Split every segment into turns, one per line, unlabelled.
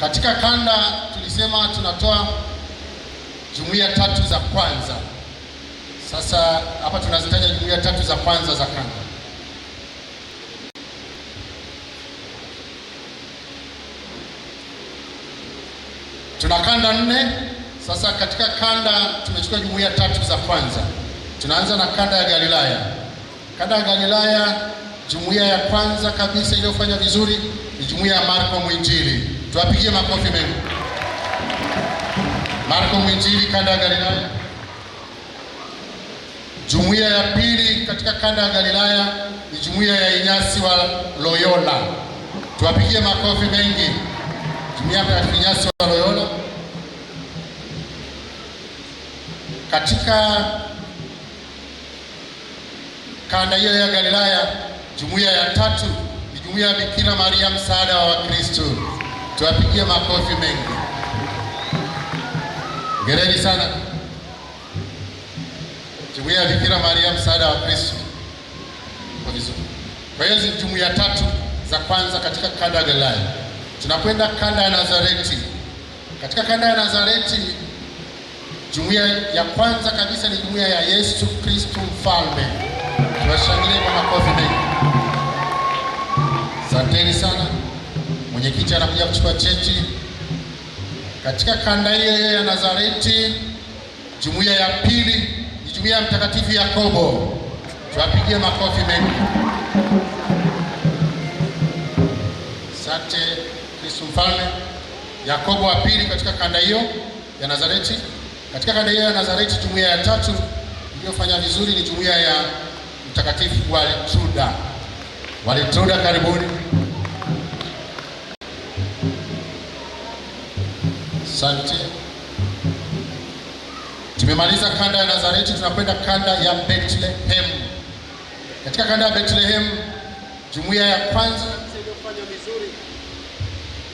Katika kanda tulisema tunatoa jumuiya 3 za kwanza. Sasa hapa tunazitaja jumuiya 3 za kwanza za kanda. Tuna kanda 4. Sasa katika kanda tumechukua jumuiya 3 za kwanza. Tunaanza na kanda ya Galilaya. Kanda ya Galilaya, jumuiya ya kwanza kabisa iliyofanya vizuri ni jumuiya ya Marko Mwinjili. Tuwapigie makofi mengi. Marko Mwinjili, kanda ya Galilaya. Jumuiya ya pili katika kanda ya Galilaya ni jumuiya ya Inyasi wa Loyola. Tuwapigie makofi mengi. Jumuiya ya Inyasi wa Loyola. Katika kanda hiyo ya Galilaya, jumuiya ya tatu ni jumuiya ya Bikira Maria msaada wa Wakristo. Tuwapigie makofi mengi. Gereni sana. Jumuiya ya Bikira Maria msaada wa Wakristo. Kwa hiyo hizi jumuiya 3 za kwanza katika kanda ya Galilaya. Tunakwenda kanda ya Nazareti. Katika kanda ya Nazareti, jumuiya ya kwanza kabisa ni jumuiya ya Yesu Kristo Mfalme. Tuwashangilie kwa makofi mengi. Asanteni sana. Mwenyekiti anakuja kuchukua cheti. Katika kanda hiyo ya Nazareti, jumuiya ya pili ni jumuiya ya Mtakatifu Yakobo. Tuwapigie makofi mengi. Asante Kristo Mfalme. Yakobo wa pili katika kanda hiyo ya Nazareti. Katika kanda hiyo ya Nazareti, jumuiya ya tatu iliyofanya vizuri ni jumuiya ya Mtakatifu Waltruda. Waltruda, karibuni. Asante. Tumemaliza kanda ya Nazareti, tunakwenda kanda ya Bethlehem. Katika kanda ya Bethlehem, jumuiya ya kwanza iliyofanya vizuri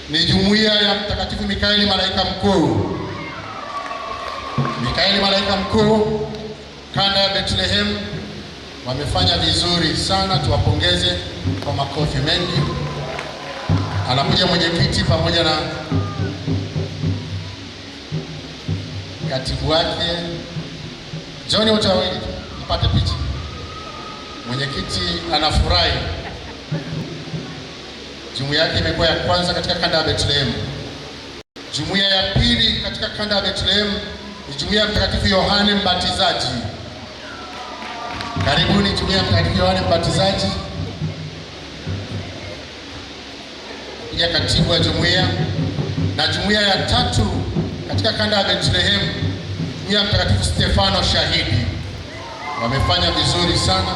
ni jumuiya ya Mtakatifu Mikaeli Malaika Mkuu. Mikaeli Malaika Mkuu, kanda ya Bethlehem, wamefanya vizuri sana, tuwapongeze kwa makofi mengi. Anakuja mwenyekiti pamoja na katibu wake. John, wote wawili mpate picha. Mwenyekiti anafurahi. Jumuiya yake imekuwa ya kwanza katika kanda ya Bethlehem. Jumuiya ya pili katika kanda ya Bethlehem ni jumuiya ya Mtakatifu Yohane Mbatizaji. Karibuni jumuiya ya Mtakatifu Yohane Mbatizaji. Ya katibu wa jumuiya. Na jumuiya ya tatu katika kanda ya Bethlehem, jumuiya ya Mtakatifu Stefano Shahidi. Wamefanya vizuri sana.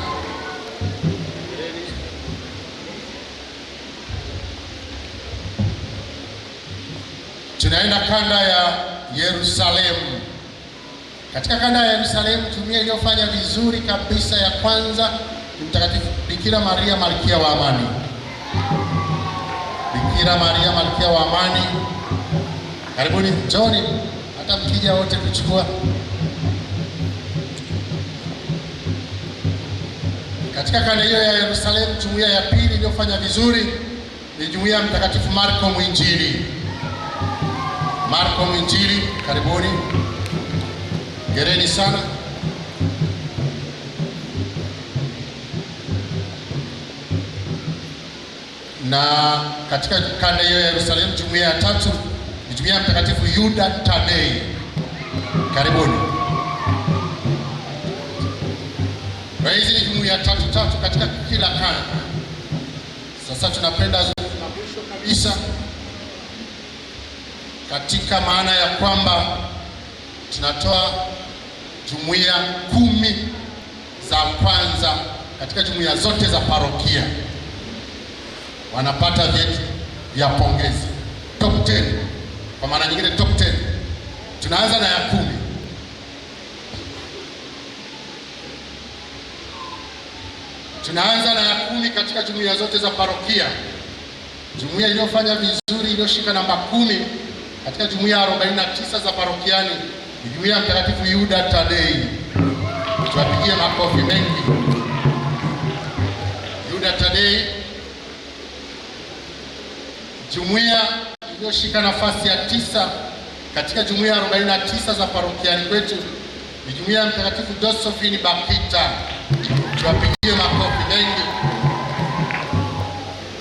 Tunaenda kanda ya Yerusalemu. Katika kanda ya Yerusalemu, jumuiya iliyofanya vizuri kabisa ya kwanza ni Mtakatifu Bikira Maria Malkia wa Amani. Bikira Maria Malkia wa Amani. Karibuni John, hata mkija wote kuchukua. Katika kanda hiyo ya Yerusalemu, jumuiya ya pili iliyofanya vizuri ni jumuiya ya Mtakatifu Marko Mwinjili. Marko Mwinjili, karibuni. Gereni sana. Na katika kanda hiyo ya Yerusalemu, jumuiya ya tatu ni jumuiya ya Mtakatifu Yuda Tadei. Karibuni. Kwa hizi ni jumuiya 3 katika kila kanda. Sasa tunapenda na mwisho kabisa, katika maana ya kwamba tunatoa jumuiya 10 za kwanza katika jumuiya zote za parokia. Wanapata vyeti vya pongezi. Top 10. Kwa maana nyingine top 10. Tunaanza na ya 10. Tunaanza na ya 10 katika jumuiya zote za parokia. Jumuiya iliyofanya vizuri iliyoshika namba 10 katika jumuiya 49 za parokiani ni jumuiya ya Mtakatifu Yuda Tadei. Tuwapigie makofi mengi. Yuda Tadei. Jumuiya iliyoshika nafasi ya 9 katika jumuiya 49 za parokiani kwetu ni jumuiya ya Mtakatifu Josephine Bakita. Tuwapigie makofi mengi.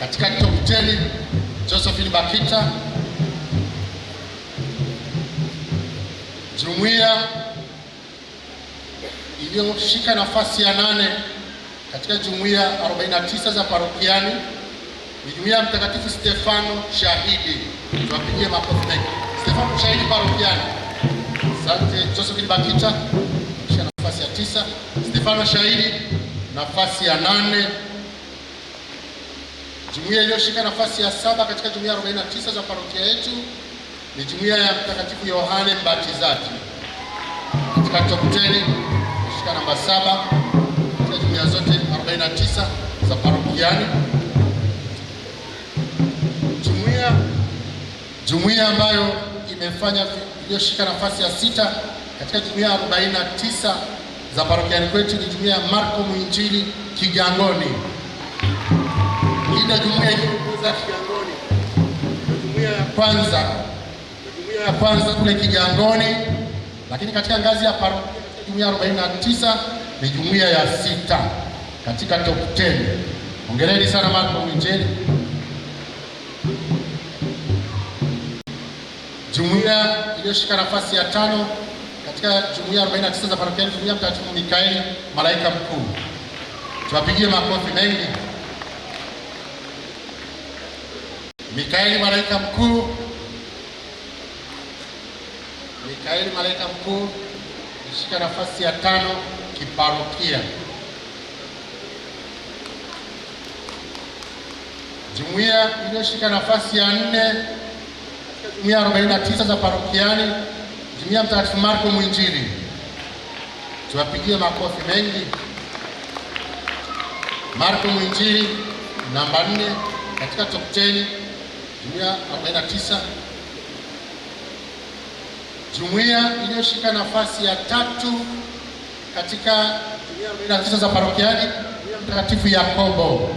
Katika top 10 Josephine Bakita, jumuiya iliyoshika nafasi ya 8 katika jumuiya 49 za parokiani ni jumuiya ya Mtakatifu Stefano Shahidi. Tuwapigie makofi mengi. Stefano Shahidi parokiani. Asante. Josephine Bakita shika nafasi ya 9, Stefano Shahidi nafasi ya 8. Jumuiya iliyoshika nafasi ya 7 katika jumuiya 49 za parokia yetu ni jumuiya ya Mtakatifu Yohane Mbatizaji. Katika top 10 shika namba 7 katika jumuiya zote 49 za parokiani. Jumuiya ambayo imefanya iliyoshika nafasi ya 6 katika jumuiya 49 za parokiani kwetu ni jumuiya ya Marko Mwinjili Kigangoni. Hii ndio jumuiya iliyoongoza Kigangoni. Jumuiya ya kwanza kule Kigangoni, lakini katika ngazi ya parokia jumuiya 49 ni jumuiya ya 6 katika top 10. Hongereni sana Marko Mwinjili. Jumuiya iliyoshika nafasi ya 5 katika jumuiya 49 za parokia ni jumuiya Mtakatifu Mikaeli Malaika Mkuu. Tuwapigie makofi mengi. Mikaeli Malaika Mkuu, Mikaeli Malaika Mkuu ilishika nafasi ya 5 kiparokia. Jumuiya iliyoshika nafasi ya 4 jumuiya 49 za parokiani jumuiya Mtakatifu Marko Mwinjili. Tuwapigie makofi mengi. Marko Mwinjili namba 4 katika top 10 jumuiya 49. Jumuiya iliyoshika nafasi ya 3 katika jumuiya 49 za parokiani jumuiya Mtakatifu Yakobo.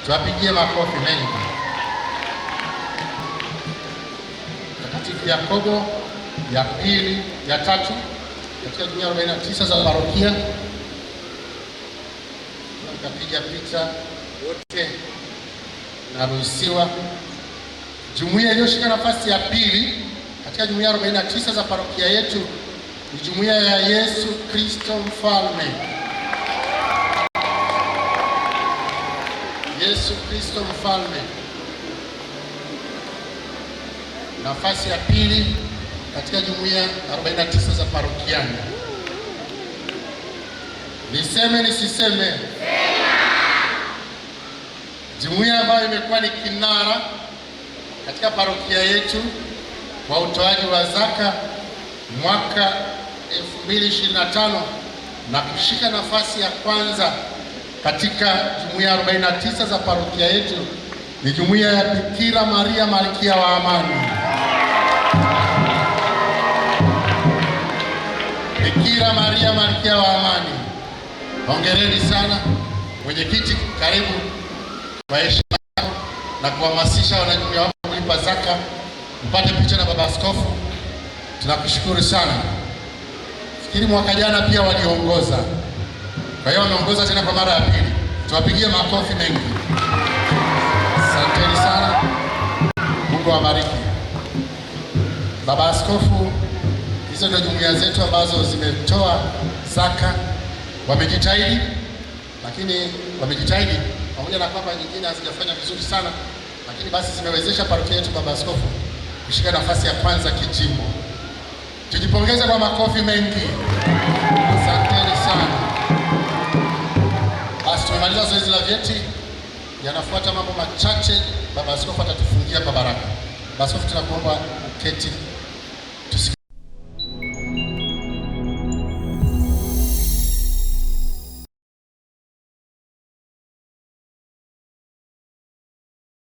Tuwapigie makofi mengi. Yakobo ya 2 ya 3 katika jumuiya 49 za parokia. Tukapiga picha wote naruhusiwa. Jumuiya iliyoshika nafasi ya 2 katika jumuiya 49 za parokia yetu ni jumuiya ya Yesu Kristo Mfalme. Yesu Kristo Mfalme nafasi ya 2 katika jumuiya 49 za parokiani. Niseme nisiseme? Jumuiya ambayo imekuwa ni kinara katika parokia yetu kwa utoaji wa zaka mwaka 2025 na kushika nafasi ya kwanza katika jumuiya 49 za parokia yetu ni jumuiya ya Bikira Maria Malkia wa Amani. Bikira Maria Malkia wa Amani. Hongereni sana. Mwenyekiti, karibu kwa heshima na kuhamasisha wanajumuiya wako kulipa zaka, mpate picha na baba askofu. Tunakushukuru sana. Fikiri mwaka jana pia waliongoza, kwa hiyo wameongoza tena kwa mara ya pili. Tuwapigie makofi mengi. Asanteni sana. Mungu awabariki. Baba askofu, hizo ndio jumuiya zetu ambazo zimetoa zaka. Wamejitahidi, lakini wamejitahidi pamoja na kwamba nyingine hazijafanya vizuri sana, lakini basi zimewezesha parokia yetu baba askofu kushika nafasi ya kwanza kijimbo. Tujipongeze kwa makofi mengi. Asanteni sana. Basi tumemaliza zoezi la vyeti. Yanafuata mambo machache, baba askofu atatufungia kwa baraka. Baba askofu, tunakuomba uketi.